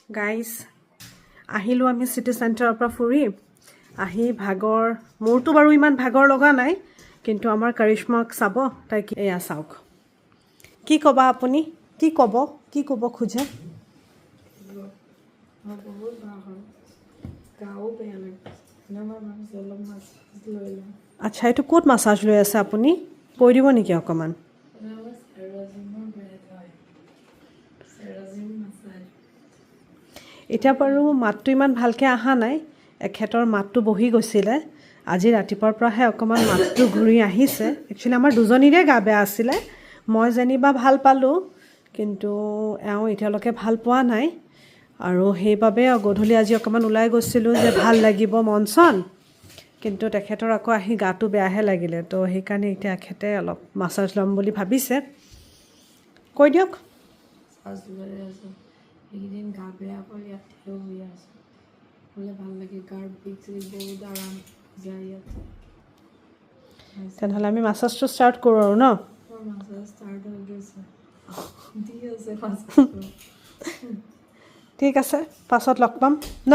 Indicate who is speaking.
Speaker 1: guys আহিলোঁ আমি city চেণ্টাৰৰ পৰা ফুৰি আহি ভাগৰ মোৰতো বাৰু ইমান ভাগৰ লগা নাই কিন্তু আমাৰ কৰিশ্মাক চাব তাই এয়া চাওক কি ক'বা আপুনি কি ক'ব খোজে আচ্ছা এইটো ক'ত মাছাজ লৈ আছে আপুনি কৈ দিব নেকি অকণমান এতিয়া বাৰু মাতটো ইমান ভালকৈ অহা নাই এখেতৰ মাতটো বহি গৈছিলে আজি ৰাতিপুৱাৰ পৰাহে অকণমান মাতটো ঘূৰি আহিছে একচুৱেলি আমাৰ দুজনীৰে গা বেয়া আছিলে মই যেনিবা ভাল পালোঁ কিন্তু এওঁ এতিয়ালৈকে ভাল পোৱা নাই আৰু সেইবাবে গধূলি আজি অকণমান ওলাই গৈছিলোঁ যে ভাল লাগিব মন চন কিন্তু তেখেতৰ আকৌ আহি গাটো বেয়াহে লাগিলে তো সেইকাৰণে এতিয়া এখেতে অলপ মাছাজ ল'ম বুলি ভাবিছে কৈ দিয়ক
Speaker 2: এইকেইদিন গা বেয়া কৰি ইয়াত থিয় হৈ আছোঁ হ'লে ভাল লাগে গাৰ বিষ বহুত আৰাম যায় ইয়াত
Speaker 1: তেনেহ'লে আমি মাছাজটো ষ্টাৰ্ট কৰোঁ আৰু ন
Speaker 2: মাছাজ ষ্টাৰ্ট হৈ গৈছে দি আছে
Speaker 1: ঠিক আছে পাছত লগ পাম ন